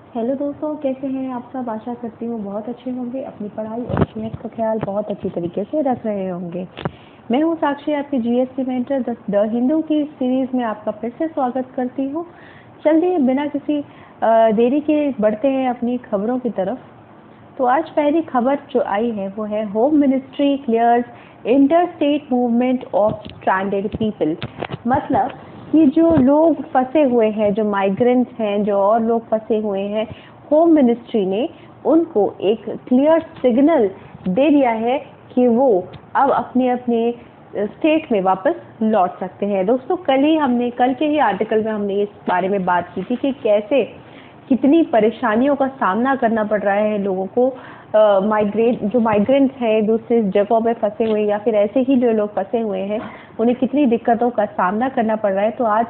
Hello दोस्तों, कैसे हैं आप सब। आशा करती हूँ बहुत अच्छे होंगे, अपनी पढ़ाई और सेहत का ख्याल बहुत अच्छी तरीके से रख रहे होंगे। मैं हूँ साक्षी, आपकी जीएसटी मेंटर द हिंदू की सीरीज में आपका फिर से स्वागत करती हूँ। चलिए बिना किसी देरी के बढ़ते हैं अपनी खबरों की तरफ। तो आज पहली खबर जो आई है वो है home ministry clears inter state movement of stranded people. मतलब कि जो लोग फंसे हुए हैं, जो माइग्रेंट्स हैं, जो और लोग फंसे हुए हैं, होम मिनिस्ट्री ने उनको एक क्लियर सिग्नल दे दिया है कि वो अब अपने अपने स्टेट में वापस लौट सकते हैं। दोस्तों कल के ही आर्टिकल में हमने इस बारे में बात की थी कि कैसे कितनी परेशानियों का सामना करना पड़ रहा है लोगों को। माइग्रेंट्स हैं, दूसरी जगहों पे फंसे हुए या फिर ऐसे ही जो लोग फंसे हुए हैं, उन्हें कितनी दिक्कतों का सामना करना पड़ रहा है। तो आज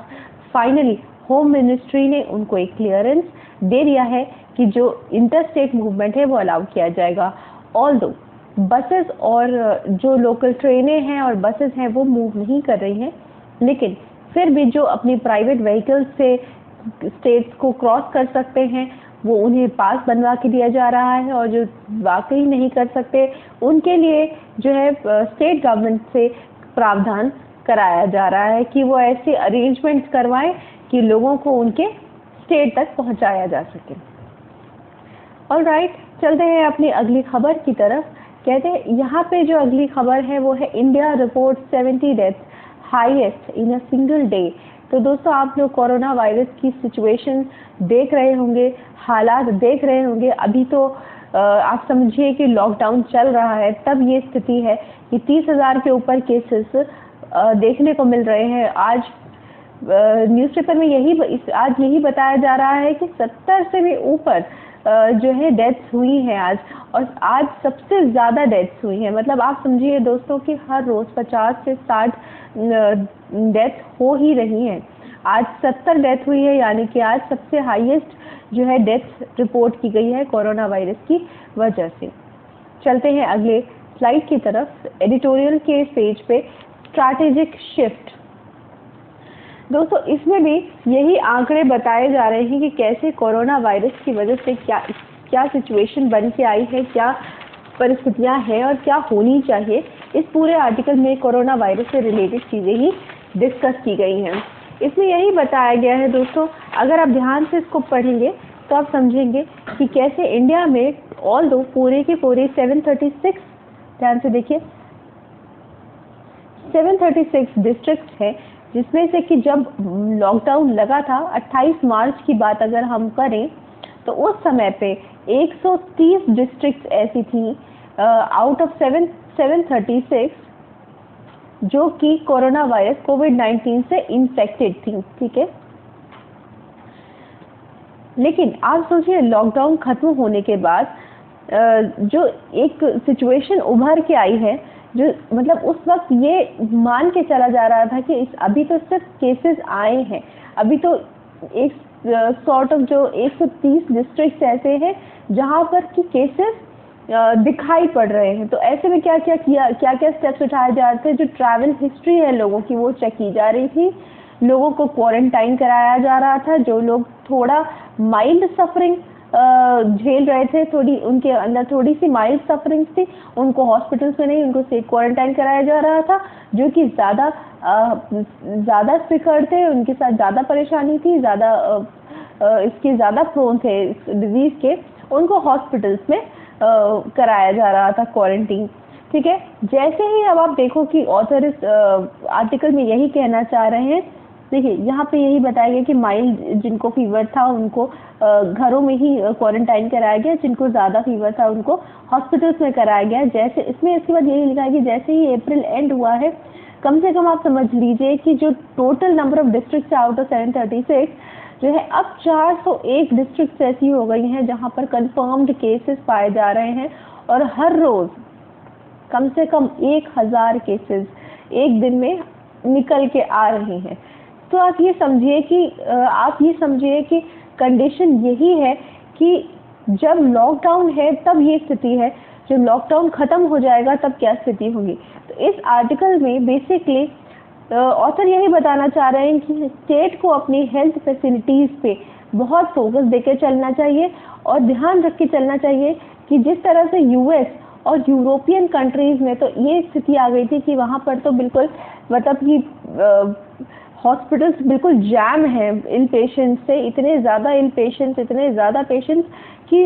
फाइनली होम मिनिस्ट्री ने उनको एक क्लियरेंस दे दिया है कि जो इंटर स्टेट मूवमेंट है वो अलाउ किया जाएगा। ऑल्दो बसेस और जो लोकल ट्रेनें हैं और बसेस हैं वो मूव नहीं कर रही हैं, लेकिन फिर भी जो अपनी प्राइवेट व्हीकल्स से स्टेट्स को क्रॉस कर सकते हैं वो उन्हें पास बनवा के दिया जा रहा है, और जो वाकई नहीं कर सकते उनके लिए जो है स्टेट गवर्नमेंट से प्रावधान कराया जा रहा है कि वो ऐसे अरेंजमेंट्स करवाएं कि लोगों को उनके स्टेट तक पहुंचाया जा सके। ऑलराइट, चलते हैं अपनी अगली खबर की तरफ। कहते हैं यहाँ पे जो अगली खबर है वो है India report 70 deaths highest in a single day. तो दोस्तों आप लोग कोरोना वायरस की सिचुएशन देख रहे होंगे, हालात देख रहे होंगे। अभी तो आप समझिए कि लॉकडाउन चल रहा है, तब ये स्थिति है कि 30,000 के ऊपर केसेस देखने को मिल रहे हैं। आज न्यूज़पेपर में आज यही बताया जा रहा है कि 70 से भी ऊपर जो है डेथ्स हुई हैं आज, और आज सबसे ज़्यादा डेथ्स हुई हैं। मतलब आप समझिए दोस्तों कि हर रोज़ 50 से 60 डेथ हो ही रही हैं। आज 70 डेथ हुई है, यानी कि आज सबसे हाईएस्ट जो है डेथ रिपोर्ट की गई है कोरोना वायरस की वजह से। चलते हैं अगले स्लाइड की तरफ। एडिटोरियल के पेज पे स्ट्रैटेजिक शिफ्ट। दोस्तों इसमें भी यही आंकड़े बताए जा रहे हैं कि कैसे कोरोना वायरस की वजह से क्या सिचुएशन बन के आई है, क्या परिस्थितियां हैं और क्या होनी चाहिए। इस पूरे आर्टिकल में कोरोना वायरस से रिलेटेड चीज़ें ही डिस्कस की गई हैं। इसमें यही बताया गया है दोस्तों, अगर आप ध्यान से इसको पढ़ेंगे तो आप समझेंगे कि कैसे इंडिया में ऑल्दो पूरे के पूरे 736, ध्यान से देखिए 736 डिस्ट्रिक्ट हैं, जिसमें से कि जब लॉकडाउन लगा था 28 मार्च की बात अगर हम करें तो उस समय पे 130 डिस्ट्रिक्ट ऐसी थी आउट ऑफ 736 जो कि कोरोना वायरस कोविड-19 से इन्फेक्टेड थी। ठीक है, लेकिन आप सोचिए लॉकडाउन खत्म होने के बाद जो एक सिचुएशन उभर के आई है, जो मतलब उस वक्त ये मान के चला जा रहा था कि अभी तो सिर्फ केसेस आए हैं, अभी तो एक सॉर्ट ऑफ जो 130 डिस्ट्रिक्ट ऐसे हैं जहां पर कि केसेस दिखाई पड़ रहे हैं। तो ऐसे में क्या क्या स्टेप्स उठाए जा रहे थे। जो ट्रैवल हिस्ट्री है लोगों की वो चेक की जा रही थी, लोगों को क्वारंटाइन कराया जा रहा था। जो लोग थोड़ा माइल्ड सफरिंग झेल रहे थे, उनके अंदर थोड़ी सी माइल्ड सफरिंग थी, उनको हॉस्पिटल्स में नहीं, उनको सेफ क्वारंटाइन कराया जा रहा था। जो कि ज़्यादा सिकर थे, उनके साथ ज़्यादा परेशानी थी, इसके ज़्यादा प्रोन थे डिजीज़ के, उनको हॉस्पिटल्स में कराया जा रहा था क्वारंटीन। ठीक है, जैसे ही अब आप देखो कि ऑथर इस आर्टिकल में यही कहना चाह रहे हैं। देखिए यहाँ पे यही बताया गया कि माइल्ड जिनको फीवर था उनको घरों में ही क्वारंटाइन कराया गया, जिनको ज़्यादा फीवर था उनको हॉस्पिटल्स में कराया गया। जैसे इसमें इसके बाद यही लिखा है कि जैसे ही अप्रैल एंड हुआ है, कम से कम आप समझ लीजिए कि जो total number of district out of 736 जो है अब 401 डिस्ट्रिक्ट ऐसी हो गई हैं जहां पर कंफर्म्ड केसेस पाए जा रहे हैं, और हर रोज कम से कम 1000 केसेस एक दिन में निकल के आ रहे हैं। तो आप ये समझिए कि कंडीशन यही है कि जब लॉकडाउन है तब ये स्थिति है, जब लॉकडाउन खत्म हो जाएगा तब क्या स्थिति होगी। तो इस आर्टिकल में बेसिकली ऑथर यही बताना चाह रहे हैं कि स्टेट को अपनी हेल्थ फैसिलिटीज़ पे बहुत फोकस देकर चलना चाहिए और ध्यान रख के चलना चाहिए कि जिस तरह से यूएस और यूरोपियन कंट्रीज़ में तो ये स्थिति आ गई थी कि वहाँ पर तो बिल्कुल मतलब कि हॉस्पिटल्स बिल्कुल जैम हैं इल पेशेंट्स से, इतने ज़्यादा इल पेशेंट्स, इतने ज़्यादा पेशेंट्स कि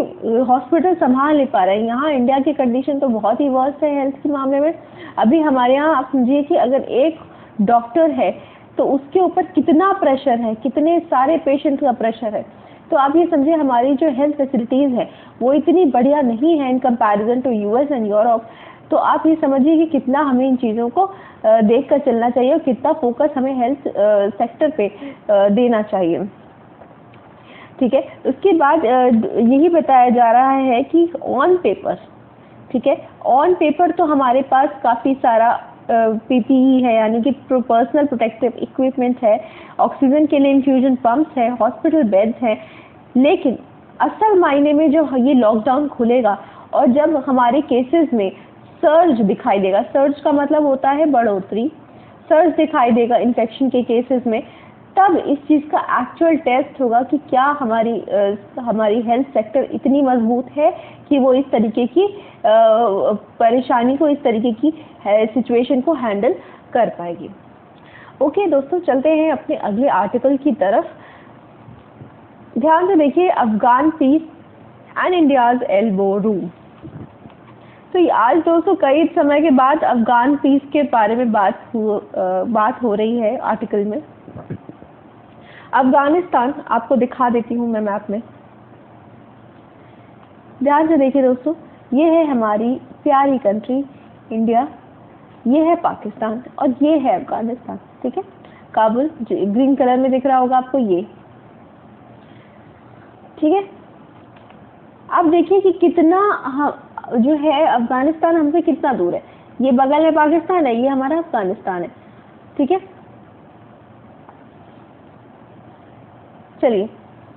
हॉस्पिटल संभाल नहीं पा रहे हैं। यहाँ इंडिया की कंडीशन तो बहुत ही वर्स्ट है हेल्थ के मामले में। अभी हमारे यहाँ आप समझिए कि अगर एक डॉक्टर है तो उसके ऊपर कितना प्रेशर है, कितने सारे पेशेंट्स का प्रेशर है। तो आप ये समझिए हमारी जो हेल्थ फैसिलिटीज़ है वो इतनी बढ़िया नहीं है in comparison to US and Europe. तो आप ये समझिए कि कितना हमें इन चीज़ों को देख कर चलना चाहिए और कितना फोकस हमें हेल्थ सेक्टर पे देना चाहिए। ठीक है, उसके बाद यही बताया जा रहा है कि ऑन पेपर, ठीक है, ऑन पेपर तो हमारे पास काफ़ी सारा पीपीई है, यानी कि पर्सनल प्रोटेक्टिव इक्विपमेंट है, ऑक्सीजन के लिए इन्फ्यूजन पंप्स है, हॉस्पिटल बेड्स हैं, लेकिन असल मायने में जो ये लॉकडाउन खुलेगा और जब हमारे केसेस में सर्ज दिखाई देगा, सर्ज का मतलब होता है बढ़ोतरी, सर्ज दिखाई देगा इन्फेक्शन के केसेस में, तब इस चीज़ का एक्चुअल टेस्ट होगा कि क्या हमारी हेल्थ सेक्टर इतनी मजबूत है कि वो इस तरीके की परेशानी को, इस तरीके की सिचुएशन को हैंडल कर पाएगी। ओके दोस्तों, चलते हैं अपने अगले आर्टिकल की तरफ। ध्यान से देखिए, Afghan peace and India's elbow room. तो आज दोस्तों कई समय के बाद अफगान पीस के बारे में बात हो रही है आर्टिकल में। अफगानिस्तान आपको दिखा देती हूँ मैं मैप में। ध्यान से देखिए दोस्तों, ये है हमारी प्यारी कंट्री इंडिया, ये है पाकिस्तान और ये है अफगानिस्तान। ठीक है, काबुल ग्रीन कलर में दिख रहा होगा आपको ये। ठीक है, अब देखिए कि कितना जो है अफगानिस्तान हमसे कितना दूर है। ये बगल में पाकिस्तान है, ये हमारा अफगानिस्तान है। ठीक है, चलिए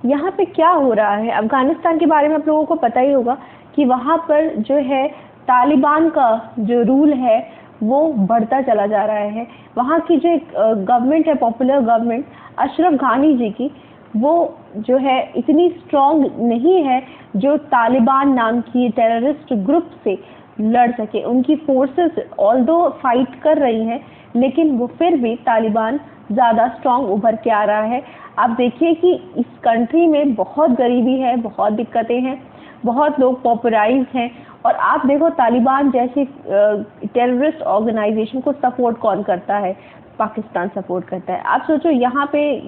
यहाँ पे क्या हो रहा है। अफगानिस्तान के बारे में आप लोगों को पता ही होगा कि वहाँ पर जो है तालिबान का जो रूल है वो बढ़ता चला जा रहा है। वहाँ की जो गवर्नमेंट है, पॉपुलर गवर्नमेंट अशरफ घानी जी की, वो जो है इतनी स्ट्रॉन्ग नहीं है जो तालिबान नाम की टेररिस्ट ग्रुप से लड़ सके। उनकी फोर्सेस ऑल्दो फाइट कर रही हैं, लेकिन वो फिर भी तालिबान ज़्यादा स्ट्रॉन्ग उभर के आ रहा है। आप देखिए कि इस कंट्री में बहुत गरीबी है, बहुत दिक्कतें हैं, बहुत लोग पॉपुलराइज हैं, और आप देखो तालिबान जैसी टेररिस्ट ऑर्गेनाइजेशन को सपोर्ट कौन करता है? पाकिस्तान सपोर्ट करता है। आप सोचो यहाँ पे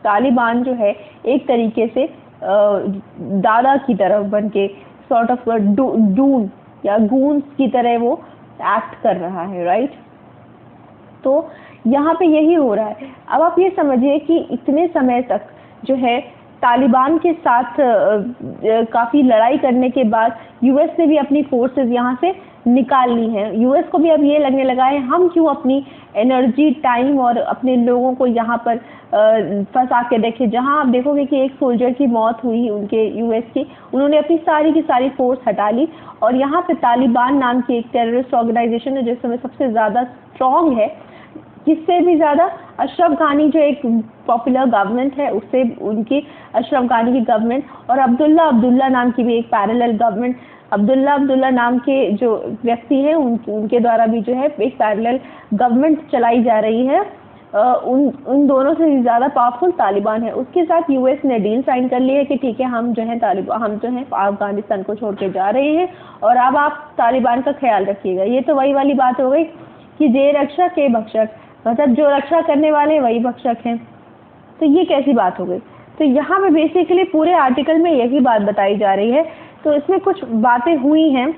तालिबान जो है एक तरीके से दादा की तरफ बन के सॉर्ट ऑफ डून या गूंस की तरह वो एक्ट कर रहा है, राइट? तो यहाँ पे यही हो रहा है। अब आप ये समझिए कि इतने समय तक जो है तालिबान के साथ काफ़ी लड़ाई करने के बाद यूएस ने भी अपनी फोर्सेस यहाँ से निकाल ली हैं। यूएस को भी अब ये लगने लगा है हम क्यों अपनी एनर्जी, टाइम और अपने लोगों को यहाँ पर फंसा के रखें। जहाँ आप देखोगे कि एक सोल्जर की मौत हुई उनके यूएस की, उन्होंने अपनी सारी की सारी फोर्स हटा ली और यहाँ पे तालिबान नाम की एक टेररिस्ट ऑर्गेनाइजेशन है जिस समय सबसे ज़्यादा स्ट्रॉन्ग है, किससे भी ज़्यादा अशरफ घानी जो एक पॉपुलर गवर्नमेंट है उससे, उनकी अशरफ घानी की गवर्नमेंट और अब्दुल्ला नाम की भी एक पैरेलल गवर्नमेंट, अब्दुल्ला नाम के जो व्यक्ति हैं उनके द्वारा भी जो है एक पैरेलल गवर्नमेंट चलाई जा रही है। उन दोनों से ज़्यादा पावरफुल तालिबान है। उसके साथ यूएस ने डील साइन कर ली है कि ठीक है हम जो है अफगानिस्तान को छोड़ के जा रहे हैं और अब आप तालिबान का ख्याल रखिएगा। ये तो वही वाली बात हो गई कि जे रक्षक के भक्षक, मतलब जो रक्षा करने वाले वही भक्षक हैं। तो ये कैसी बात हो गई? तो यहाँ पे बेसिकली पूरे आर्टिकल में यही बात बताई जा रही है। तो इसमें कुछ बातें हुई हैं।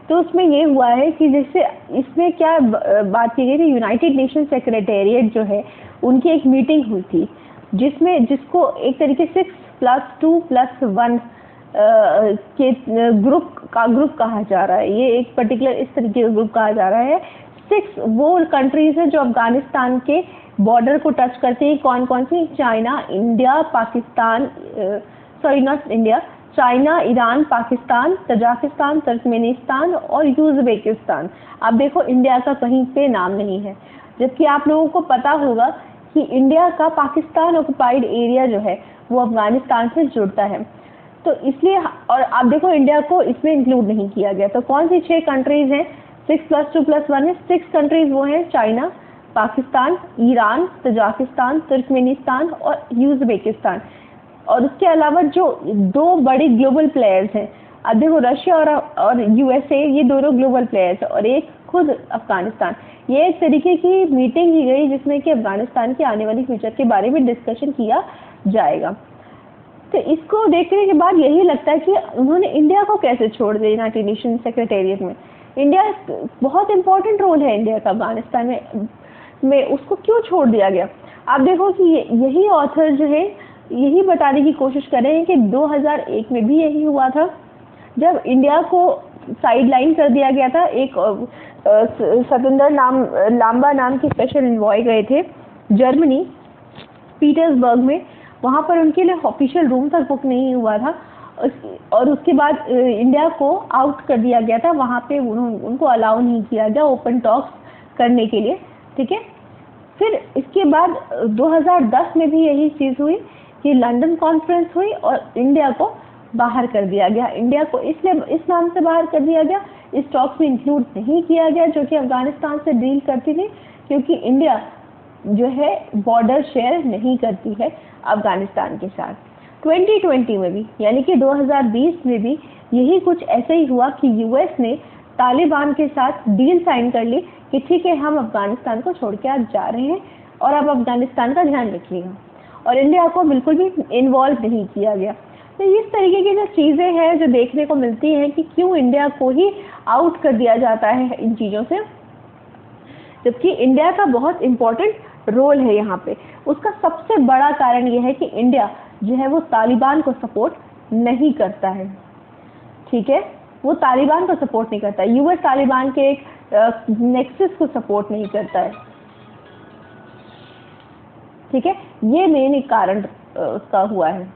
तो उसमें ये हुआ है कि जैसे इसमें क्या बात की गई थी, यूनाइटेड नेशन सेक्रेटेरिएट जो है उनकी एक मीटिंग हुई थी जिसको एक तरीके से 6+2+1 के ग्रुप कहा जा रहा है। ये एक पर्टिकुलर इस तरीके का ग्रुप कहा जा रहा है। 6 वो कंट्रीज हैं जो अफगानिस्तान के बॉर्डर को टच करते हैं। कौन कौन सी? China, India, Pakistan, China, Iran, Pakistan, Tajikistan, Turkmenistan और यूज़बेकिस्तान। आप देखो इंडिया का कहीं पे नाम नहीं है। जबकि आप लोगों को पता होगा कि इंडिया का पाकिस्तान ऑक्युपाइड एरिया जो है वो अफगानिस्तान से जुड़ता है। तो इसलिए, और आप देखो इंडिया को इसमें इंक्लूड नहीं किया गया। तो कौन सी 6 कंट्रीज हैं? 6+2+1 है। 6 कंट्रीज वो हैं China, Pakistan, Iran, Tajikistan, Turkmenistan और उज़्बेकिस्तान। और उसके अलावा जो 2 बड़े ग्लोबल प्लेयर्स हैं, अब देखो रशिया और यूएसए, ये दोनों ग्लोबल प्लेयर्स हैं, और एक खुद अफगानिस्तान। ये एक तरीके की मीटिंग की गई जिसमें कि अफगानिस्तान के आने वाली फ्यूचर के बारे में डिस्कशन किया जाएगा। तो इसको देखने के बाद यही लगता है कि उन्होंने इंडिया को कैसे छोड़ दिया यूनाइटेड नेशन सेक्रेटेरिएट में। इंडिया बहुत इंपॉर्टेंट रोल है इंडिया का अफगानिस्तान में उसको क्यों छोड़ दिया गया? आप देखो कि यही ऑथर जो है यही बताने की कोशिश कर रहे हैं कि 2001 में भी यही हुआ था, जब इंडिया को साइडलाइन कर दिया गया था। एक सतेंद्र लांबा नाम के स्पेशल एनवॉय गए थे जर्मनी, पीटर्सबर्ग में। वहाँ पर उनके लिए ऑफिशियल रूम तक बुक नहीं हुआ था, और उसके बाद इंडिया को आउट कर दिया गया था। वहाँ पे उनको अलाउ नहीं किया गया ओपन टॉक्स करने के लिए, ठीक है। फिर इसके बाद 2010 में भी यही चीज़ हुई कि लंदन कॉन्फ्रेंस हुई और इंडिया को बाहर कर दिया गया। इंडिया को इसलिए इस नाम से बाहर कर दिया गया, इस टॉक्स में इंक्लूड नहीं किया गया जो कि अफगानिस्तान से डील करती थी, क्योंकि इंडिया जो है बॉर्डर शेयर नहीं करती है अफगानिस्तान के साथ। 2020 में भी, यानी कि 2020 में भी यही कुछ ऐसे ही हुआ कि यूएस ने तालिबान के साथ डील साइन कर ली कि ठीक है, हम अफगानिस्तान को छोड़ के आज जा रहे हैं और अब अफगानिस्तान का ध्यान रखिएगा, और इंडिया को बिल्कुल भी इन्वॉल्व नहीं किया गया। तो इस तरीके की जो चीज़ें हैं जो देखने को मिलती हैं कि क्यों इंडिया को ही आउट कर दिया जाता है इन चीज़ों से, जबकि इंडिया का बहुत इम्पोर्टेंट रोल है यहाँ पे। उसका सबसे बड़ा कारण ये है कि इंडिया जो है वो तालिबान को सपोर्ट नहीं करता है, ठीक है। वो तालिबान को सपोर्ट नहीं करता, यूएस तालिबान के एक नेक्सस को सपोर्ट नहीं करता है, ठीक है। ये मेन एक कारण उसका हुआ है,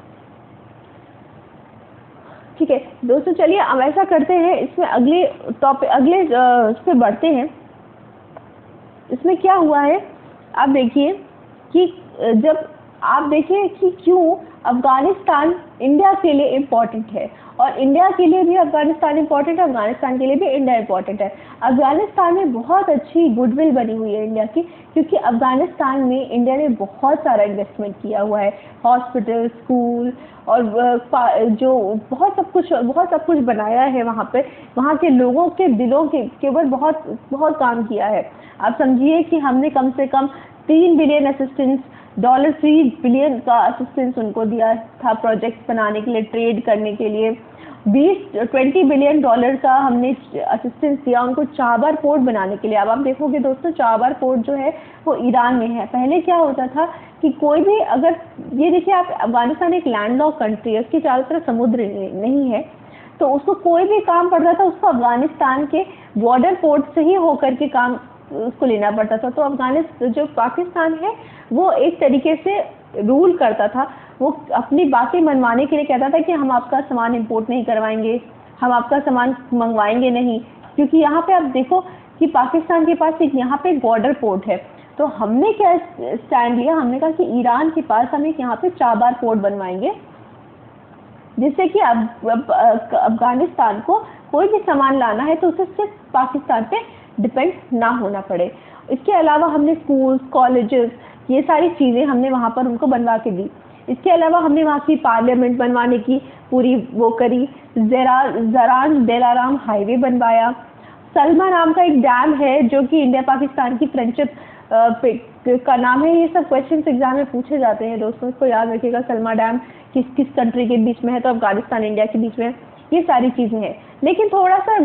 ठीक है दोस्तों। चलिए अब ऐसा करते हैं, इसमें अगले इस पे बढ़ते हैं। इसमें क्या हुआ है, आप देखिए कि जब आप देखिए कि क्यों अफगानिस्तान इंडिया के लिए इम्पोर्टेंट है, और इंडिया के लिए भी अफगानिस्तान इम्पोर्टेंट है, अफगानिस्तान के लिए भी इंडिया इम्पोर्टेंट है। अफगानिस्तान में बहुत अच्छी गुडविल बनी हुई है इंडिया की, क्योंकि अफगानिस्तान में इंडिया ने बहुत सारा इन्वेस्टमेंट किया हुआ है, हॉस्पिटल, स्कूल, और जो बहुत सब कुछ बनाया है वहाँ पे। वहाँ के लोगों के दिलों के ऊपर बहुत काम किया है। आप समझिए कि हमने कम से कम $3 बिलियन असिस्टेंस, $3 बिलियन का असिस्टेंस उनको दिया था प्रोजेक्ट्स बनाने के लिए, ट्रेड करने के लिए। $20 बिलियन का हमने असिस्टेंस दिया उनको चाबार पोर्ट बनाने के लिए। अब आप देखोगे दोस्तों, चाबार पोर्ट जो है वो ईरान में है। पहले क्या होता था कि कोई भी, अगर ये देखिए आप, अफगानिस्तान एक लैंडलॉक कंट्री है, उसके चारों तरफ समुद्र नहीं है, तो उसको कोई भी काम पड़ता था उसको अफगानिस्तान के बॉर्डर पोर्ट से ही होकर के काम उसको लेना पड़ता था। तो अफगानिस्तान, जो पाकिस्तान है, वो एक तरीके से रूल करता था। वो अपनी बातें मनवाने के लिए कहता था कि हम आपका सामान इंपोर्ट नहीं करवाएंगे, हम आपका सामान मंगवाएंगे नहीं, क्योंकि यहाँ पे आप देखो कि पाकिस्तान के पास एक यहाँ पे बॉर्डर पोर्ट है। तो हमने क्या स्टैंड लिया, हमने कहा कि ईरान के पास हम एक यहाँ पे चाबार पोर्ट बनवाएंगे, जिससे कि अफगानिस्तान को कोई भी सामान लाना है तो उसे सिर्फ पाकिस्तान पे डिपेंड ना होना पड़े। इसके अलावा हमने स्कूल्स, कॉलेजेस, ये सारी चीज़ें हमने वहाँ पर उनको बनवा के दी। इसके अलावा हमने वहाँ की पार्लियामेंट बनवाने की पूरी वो करी, जरान दिलाराम हाईवे बनवाया। सलमा नाम का एक डैम है जो कि इंडिया पाकिस्तान की फ्रेंडशिप का नाम है। ये सब क्वेश्चंस एग्जाम में पूछे जाते हैं दोस्तों, इसको याद रखिएगा। सलमा डैम किस कंट्री के बीच में है, तो अफगानिस्तान इंडिया के बीच में है। ये सारी चीज़ें हैं, लेकिन थोड़ा सा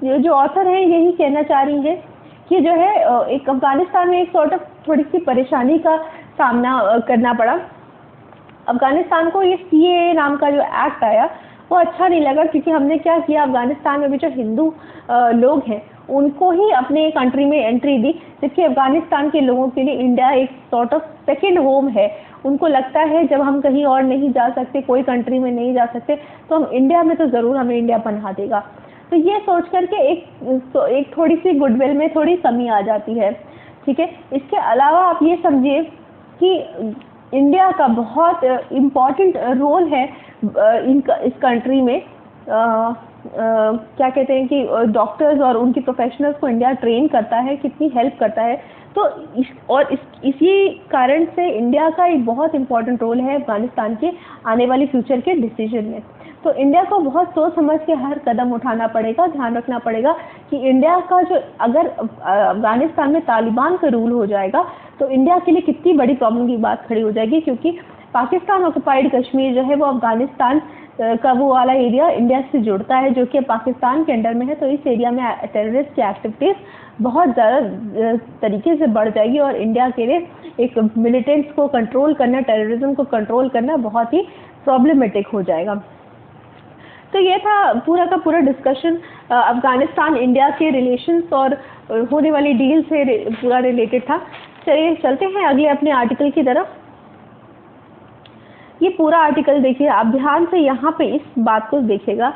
जो ऑथर है यही कहना चाह रही है कि जो है एक अफगानिस्तान में एक थोड़ी सी परेशानी का सामना करना पड़ा। अफगानिस्तान को ये CAA नाम का जो एक्ट आया वो अच्छा नहीं लगा, क्योंकि हमने क्या किया, अफगानिस्तान में भी जो हिंदू लोग हैं उनको ही अपने कंट्री में एंट्री दी, जबकि अफगानिस्तान के लोगों के लिए इंडिया एक सेकेंड होम है। उनको लगता है जब हम कहीं और नहीं जा सकते, कोई कंट्री में नहीं जा सकते, तो हम इंडिया में तो ज़रूर हमें इंडिया पनाह देगा। तो ये सोच करके एक थोड़ी सी गुडविल में थोड़ी कमी आ जाती है। ठीक है। इसके अलावा आप ये समझिए कि इंडिया का बहुत इम्पॉर्टेंट रोल है इस कंट्री में। क्या कहते हैं कि डॉक्टर्स और उनकी प्रोफेशनल्स को इंडिया ट्रेन करता है, कितनी हेल्प करता है। तो इसी कारण से इंडिया का एक बहुत इम्पॉर्टेंट रोल है अफगानिस्तान के आने वाली फ्यूचर के डिसीजन में। तो इंडिया को बहुत सोच समझ के हर कदम उठाना पड़ेगा, ध्यान रखना पड़ेगा कि इंडिया का जो अगर अफगानिस्तान में तालिबान का रूल हो जाएगा तो इंडिया के लिए कितनी बड़ी प्रॉब्लम की बात खड़ी हो जाएगी, क्योंकि पाकिस्तान ऑक्युपाइड कश्मीर जो है वो अफगानिस्तान का वो वाला एरिया इंडिया से जुड़ता है जो कि पाकिस्तान के अंडर में है। तो इस एरिया में टेररिस्ट की एक्टिविटीज़ बहुत ज़्यादा तरीके से बढ़ जाएगी और इंडिया के लिए एक मिलिटेंट्स को कंट्रोल करना, टेररिज्म को कंट्रोल करना बहुत ही प्रॉब्लमेटिक हो जाएगा। तो ये था पूरा का पूरा डिस्कशन अफगानिस्तान इंडिया के रिलेशंस और होने वाली डील से पूरा रिलेटेड था। चलिए चलते हैं अगले अपने आर्टिकल की तरफ। ये पूरा आर्टिकल देखिए, आप ध्यान से यहाँ पे इस बात को देखिएगा।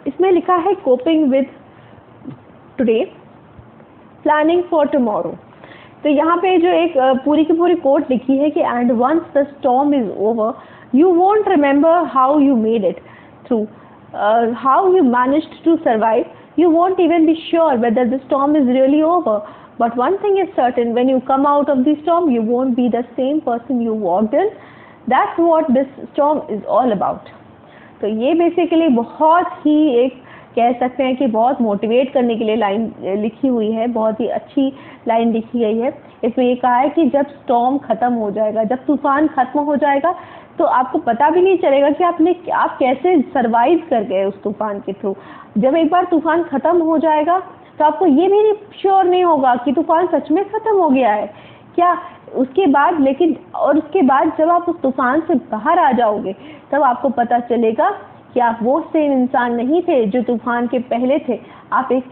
इसमें लिखा है coping with today, planning for tomorrow. तो यहाँ पे जो एक पूरी की पूरी कोट लिखी है कि and once the storm is over you won't remember how you made it through, how you managed to survive. You won't even be sure whether the storm is really over. But one thing is certain, when you come out of the storm, you won't be the same person you walked in. That's what this storm is all about. तो ये basically बहुत ही एक कह सकते हैं कि बहुत motivate करने के लिए लाइन लिखी हुई है, बहुत ही अच्छी लाइन लिखी गई है। इसमें ये कहा है कि जब स्टॉर्म खत्म हो जाएगा, जब तूफान खत्म हो जाएगा तो आपको पता भी नहीं चलेगा कि आप कैसे सरवाइव कर गए उस तूफान के थ्रू। जब एक बार तूफान खत्म हो जाएगा तो आपको ये भी श्योर नहीं होगा कि तूफान सच में खत्म हो गया है क्या। उसके बाद उसके बाद जब आप उस तूफान से बाहर आ जाओगे तब आपको पता चलेगा कि आप वो सेम इंसान नहीं थे जो तूफान के पहले थे। आप एक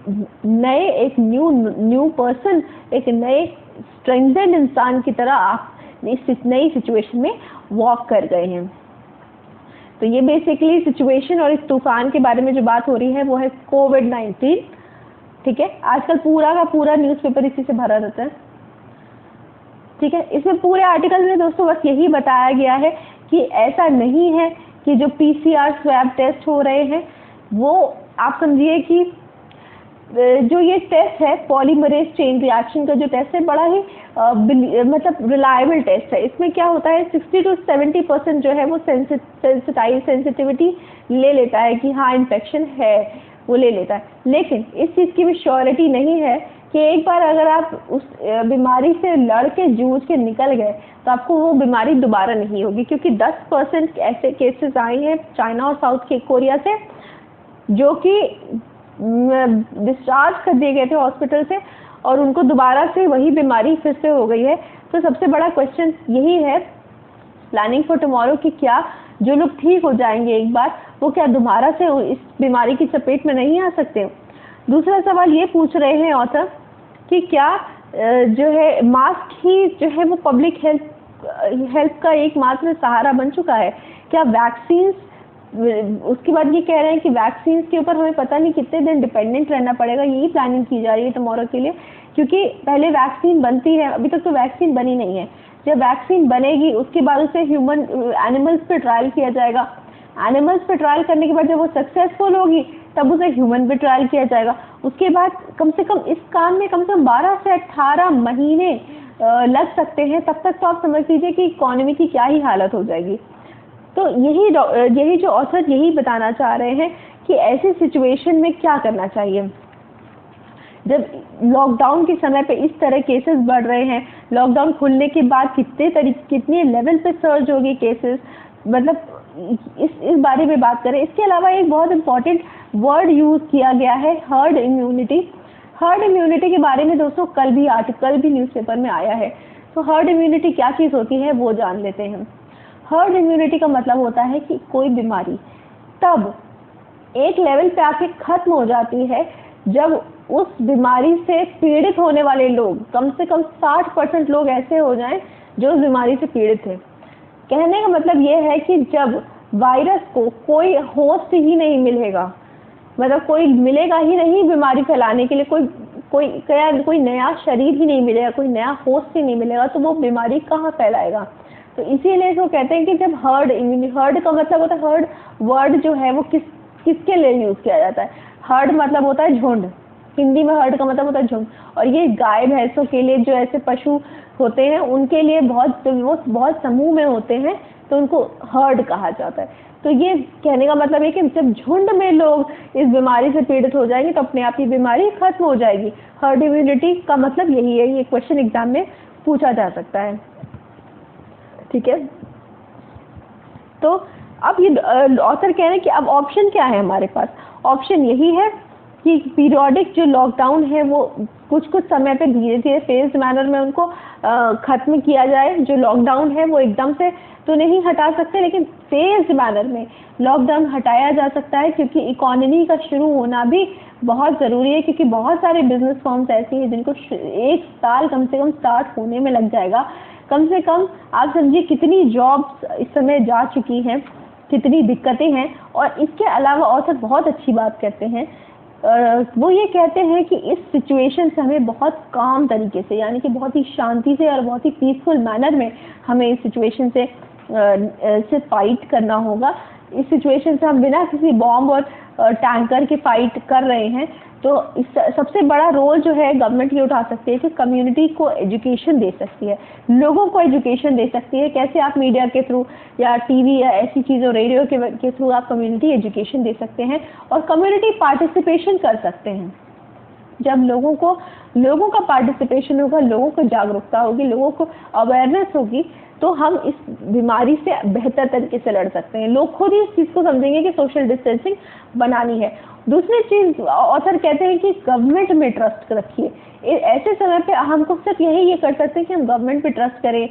न्यू पर्सन, एक नए स्ट्रेंथेंड इंसान की तरह आप इस नई सिचुएशन में वॉक कर गए हैं। तो ये बेसिकली सिचुएशन और इस तूफान के बारे में जो बात हो रही है वो है कोविड-19। ठीक है, आजकल पूरा का पूरा न्यूज़पेपर इसी से भरा रहता है। ठीक है, इसमें पूरे आर्टिकल में दोस्तों बस यही बताया गया है कि ऐसा नहीं है कि जो PCR स्वैब टेस्ट हो रहे हैं वो आप समझिए कि जो ये टेस्ट है पॉलीमरेज चेन रिएक्शन का जो टेस्ट है बड़ा ही मतलब रिलायबल टेस्ट है। इसमें क्या होता है 60 to 70% जो है वो सेंसिटिविटी ले लेता है कि हाँ इन्फेक्शन है, वो ले लेता है। लेकिन इस चीज़ की भी श्योरिटी नहीं है कि एक बार अगर आप उस बीमारी से लड़ के जूझ के निकल गए तो आपको वो बीमारी दोबारा नहीं होगी, क्योंकि 10% ऐसे केसेस आए हैं चाइना और साउथ कोरिया से जो कि डिस्चार्ज कर दिए गए थे हॉस्पिटल से और उनको दोबारा से वही बीमारी फिर से हो गई है। तो सबसे बड़ा क्वेश्चन यही है प्लानिंग फॉर टुमारो कि क्या जो लोग ठीक हो जाएंगे एक बार वो क्या दोबारा से इस बीमारी की चपेट में नहीं आ सकते। दूसरा सवाल ये पूछ रहे हैं ऑथर कि क्या जो है मास्क ही जो है वो पब्लिक हेल्थ का एकमात्र सहारा बन चुका है, क्या वैक्सीन। उसके बाद ये कह रहे हैं कि वैक्सीन के ऊपर हमें पता नहीं कितने दिन डिपेंडेंट रहना पड़ेगा, यही प्लानिंग की जा रही है टुमारो के लिए, क्योंकि पहले वैक्सीन बनती है, अभी तक तो वैक्सीन बनी नहीं है। जब वैक्सीन बनेगी उसके बाद उसे एनिमल्स पे ट्रायल किया जाएगा। एनिमल्स पे ट्रायल करने के बाद जब वो सक्सेसफुल होगी तब उसे ह्यूमन पे ट्रायल किया जाएगा। उसके बाद कम से कम इस काम में कम से कम 12 से 18 महीने लग सकते हैं। तब तक तो आप समझ लीजिए कि इकोनॉमी की क्या ही हालत हो जाएगी। तो यही जो ऑथर यही बताना चाह रहे हैं कि ऐसी सिचुएशन में क्या करना चाहिए। जब लॉकडाउन के समय पे इस तरह केसेस बढ़ रहे हैं, लॉकडाउन खुलने के बाद कितने लेवल पे सर्ज होगी केसेस, मतलब इस बारे में बात करें। इसके अलावा एक बहुत इंपॉर्टेंट वर्ड यूज किया गया है हर्ड इम्यूनिटी। हर्ड इम्यूनिटी के बारे में दोस्तों कल भी न्यूज़पेपर में आया है। तो हर्ड इम्यूनिटी क्या चीज़ होती है वो जान लेते हैं। हर्ड इम्यूनिटी का मतलब होता है कि कोई बीमारी तब एक लेवल पे आके खत्म हो जाती है जब उस बीमारी से पीड़ित होने वाले लोग कम से कम 60% लोग ऐसे हो जाएं जो उस बीमारी से पीड़ित हैं। कहने का मतलब ये है कि जब वायरस को कोई होस्ट ही नहीं मिलेगा, मतलब कोई मिलेगा ही नहीं बीमारी फैलाने के लिए, कोई नया शरीर ही नहीं मिलेगा, कोई नया होस्ट ही नहीं मिलेगा, तो वो बीमारी कहाँ फैलाएगा। तो इसीलिए इसको कहते हैं कि जब हर्ड का मतलब होता है, हर्ड वर्ड जो है वो किसके लिए यूज किया जाता है। हर्ड मतलब होता है झुंड, हिंदी में हर्ड का मतलब होता है झुंड, और ये गाय भैंसों के लिए, जो ऐसे पशु होते हैं उनके लिए वो बहुत समूह में होते हैं, तो उनको हर्ड कहा जाता है। तो ये कहने का मतलब है कि जब झुंड में लोग इस बीमारी से पीड़ित हो जाएंगे तो अपने आप ये बीमारी खत्म हो जाएगी। हर्ड इम्यूनिटी का मतलब यही है, ये क्वेश्चन एग्जाम में पूछा जा सकता है, ठीक है। तो अब ये ऑथर कह रहे हैं कि अब ऑप्शन क्या है हमारे पास। ऑप्शन यही है कि पीरियोडिक जो लॉकडाउन है वो कुछ समय पे धीरे धीरे फेज्ड मैनर में उनको खत्म किया जाए। जो लॉकडाउन है वो एकदम से तो नहीं हटा सकते, लेकिन फेज्ड मैनर में लॉकडाउन हटाया जा सकता है, क्योंकि इकोनॉमी का शुरू होना भी बहुत ज़रूरी है। क्योंकि बहुत सारे बिजनेस फॉर्म्स ऐसी हैं जिनको 1 साल कम से कम स्टार्ट होने में लग जाएगा। कम से कम आप समझिए कितनी जॉब्स इस समय जा चुकी हैं, कितनी दिक्कतें हैं। और इसके अलावा ऑथर बहुत अच्छी बात कहते हैं, वो ये कहते हैं कि इस सिचुएशन से हमें बहुत काम तरीके से, यानी कि बहुत ही शांति से और बहुत ही पीसफुल मैनर में हमें इस सिचुएशन से फाइट करना होगा। इस सिचुएशन से हम बिना किसी बॉम्ब और टैंकर के फाइट कर रहे हैं। तो इस सबसे बड़ा रोल जो है गवर्नमेंट ये उठा सकती है कि कम्युनिटी को एजुकेशन दे सकती है, लोगों को एजुकेशन दे सकती है। कैसे आप मीडिया के थ्रू या टीवी या ऐसी चीज़ों, रेडियो के थ्रू आप कम्युनिटी एजुकेशन दे सकते हैं और कम्युनिटी पार्टिसिपेशन कर सकते हैं। जब लोगों का पार्टिसिपेशन होगा, लोगों को जागरूकता होगी, लोगों को अवेयरनेस होगी, तो हम इस बीमारी से बेहतर तरीके से लड़ सकते हैं। लोग खुद ही इस चीज़ को समझेंगे कि सोशल डिस्टेंसिंग बनानी है। दूसरी चीज़ ऑथर कहते हैं कि गवर्नमेंट में ट्रस्ट रखिए। ऐसे समय पे हमको सिर्फ ये कर सकते हैं कि हम गवर्नमेंट पे ट्रस्ट करें।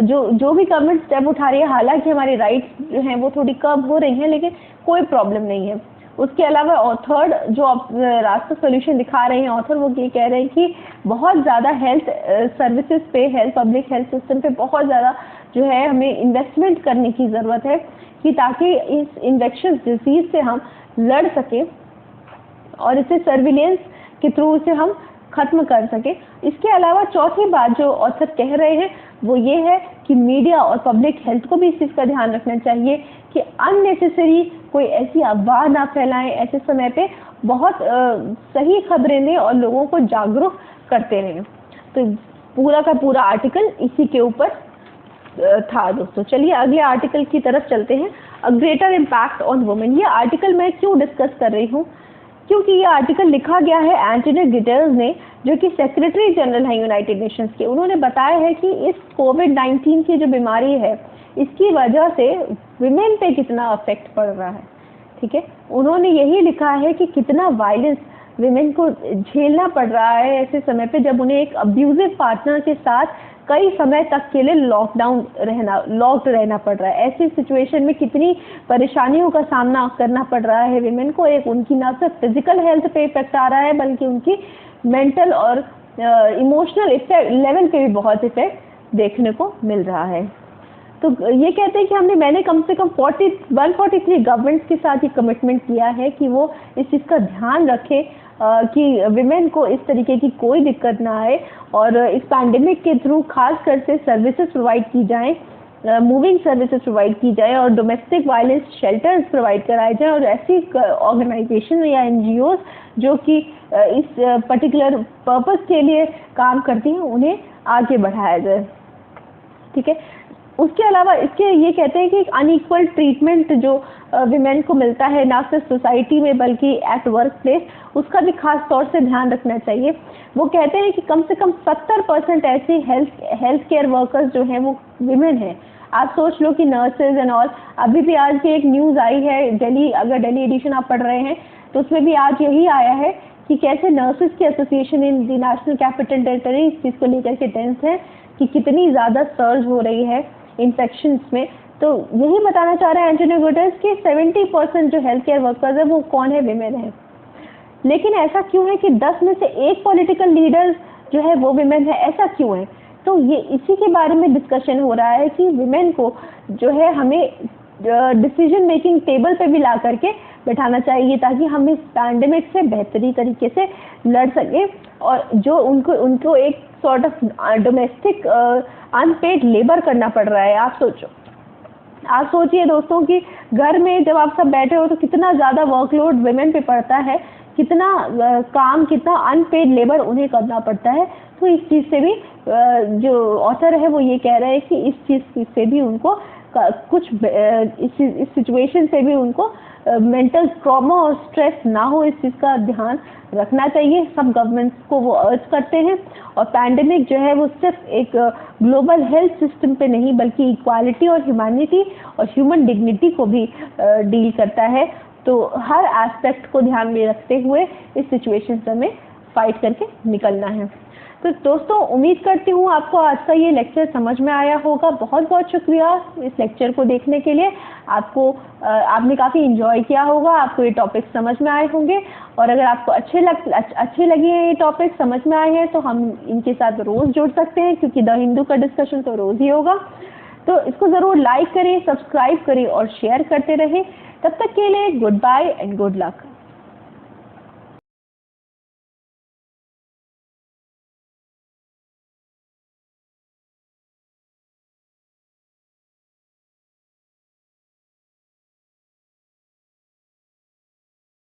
जो भी गवर्नमेंट स्टेप उठा रही है, हालांकि हमारी राइट्स जो हैं वो थोड़ी कम हो रही हैं, लेकिन कोई प्रॉब्लम नहीं है। उसके अलावा थर्ड जो रास्ता सोल्यूशन दिखा रहे हैं ऑथर, वो ये कह रहे हैं कि बहुत ज़्यादा हेल्थ सर्विसेज पे, पब्लिक हेल्थ सिस्टम पे बहुत ज़्यादा जो है हमें इन्वेस्टमेंट करने की ज़रूरत है, कि ताकि इस इन्फेक्शियस डिजीज़ से हम लड़ सकें और इसे सर्विलेंस के थ्रू इसे हम खत्म कर सके। इसके अलावा चौथी बात जो ऑथर कह रहे हैं वो ये है कि मीडिया और पब्लिक हेल्थ को भी इस चीज़ का ध्यान रखना चाहिए कि अननेसेसरी कोई ऐसी अफवाह ना फैलाएं। ऐसे समय पे बहुत सही खबरें दें और लोगों को जागरूक करते रहें। तो पूरा का पूरा आर्टिकल इसी के ऊपर था दोस्तों। चलिए अगले आर्टिकल की तरफ चलते हैं, a greater impact on women. ये आर्टिकल मैं क्यों डिस्कस कर रही हूँ, क्योंकि ये आर्टिकल लिखा गया है एंटोनियो गुटेरेस ने, जो कि सेक्रेटरी जनरल हैं यूनाइटेड नेशंस के। उन्होंने बताया है कि इस कोविड-19 की जो बीमारी है, इसकी वजह से विमेन पे कितना अफेक्ट पड़ रहा है, ठीक है। उन्होंने यही लिखा है कि कितना वायलेंस विमेन को झेलना पड़ रहा है ऐसे समय पे, जब उन्हें एक अब्यूजिव पार्टनर के साथ कई समय तक के लिए लॉक्ड रहना पड़ रहा है। ऐसी सिचुएशन में कितनी परेशानियों का सामना करना पड़ रहा है विमेन को। एक उनकी न सिर्फ फिजिकल हेल्थ पे इफेक्ट आ रहा है, बल्कि उनकी मेंटल और इमोशनल लेवल पे भी बहुत इफेक्ट देखने को मिल रहा है। तो ये कहते हैं कि मैंने कम से कम 143 गवर्नमेंट्स के साथ ये कमिटमेंट किया है कि वो इस चीज़ का ध्यान रखें कि विमेन को इस तरीके की कोई दिक्कत ना आए, और इस पैंडेमिक के थ्रू खास कर से सर्विसेज प्रोवाइड की जाएं, मूविंग सर्विसेज प्रोवाइड की जाए और डोमेस्टिक वायलेंस शेल्टर्स प्रोवाइड कराए जाएं, और ऐसी ऑर्गेनाइजेशन या NGOs जो कि इस पर्टिकुलर पर्पस के लिए काम करती हैं उन्हें आगे बढ़ाया जाए, ठीक है। उसके अलावा इसके ये कहते हैं कि अनइक्वल ट्रीटमेंट जो विमेन को मिलता है ना सिर्फ सोसाइटी में बल्कि एट वर्क प्लेस, उसका भी खास तौर से ध्यान रखना चाहिए। वो कहते हैं कि कम से कम 70% ऐसे हेल्थ केयर वर्कर्स जो हैं वो विमेन हैं। आप सोच लो कि नर्सेज एंड ऑल, अभी भी आज भी एक न्यूज़ आई है दिल्ली, अगर दिल्ली एडिशन आप पढ़ रहे हैं तो उसमें भी आज यही आया है कि कैसे नर्सेज की association in the national capital territory इस चीज़ को लेकर के टेंस है कि कितनी ज़्यादा सर्ज हो रही है इन्फेक्शंस में। तो यही बताना चाह रहे हैं एंटोनियो गुटेरेस कि 70% जो हेल्थ केयर वर्कर्स है वो कौन है, विमेन है। लेकिन ऐसा क्यों है कि 10 में से एक पॉलिटिकल लीडर जो है वो विमेन है, ऐसा क्यों है? तो ये इसी के बारे में डिस्कशन हो रहा है कि विमेन को जो है हमें डिसीजन मेकिंग टेबल पे भी ला करके बैठाना चाहिए ताकि हम इस पैंडेमिक से बेहतरी तरीके से लड़ सकें। और जो उनको एक sort of domestic unpaid labour करना पड़ रहा है। आप सोचिए दोस्तों कि घर में जब आप सब बैठे हो तो कितना ज़्यादा वर्कलोड वुमेन पे पड़ता है, कितना काम, कितना अनपेड लेबर उन्हें करना पड़ता है। तो इस चीज़ से भी जो ऑथर है वो ये कह रहे हैं कि इस चीज़ से भी उनको कुछ इस सिचुएशन से भी उनको मेंटल ट्रॉमा और स्ट्रेस ना हो, इस चीज़ का ध्यान रखना चाहिए। सब गवर्नमेंट्स को वो अर्ज करते हैं। और पैंडेमिक जो है वो सिर्फ एक ग्लोबल हेल्थ सिस्टम पे नहीं बल्कि इक्वालिटी और ह्यूमैनिटी और ह्यूमन डिग्निटी को भी डील करता है। तो हर एस्पेक्ट को ध्यान में रखते हुए इस सिचुएशन से हमें फाइट करके निकलना है। तो दोस्तों उम्मीद करती हूँ आपको आज का ये लेक्चर समझ में आया होगा। बहुत बहुत शुक्रिया इस लेक्चर को देखने के लिए। आपने काफ़ी इंजॉय किया होगा, आपको ये टॉपिक समझ में आए होंगे। और अगर आपको अच्छे लगे हैं ये टॉपिक, समझ में आए हैं, तो हम इनके साथ रोज़ जुड़ सकते हैं क्योंकि द हिंदू का डिस्कशन तो रोज़ ही होगा। तो इसको ज़रूर लाइक करें, सब्सक्राइब करें और शेयर करते रहें। तब तक के लिए goodbye and good luck.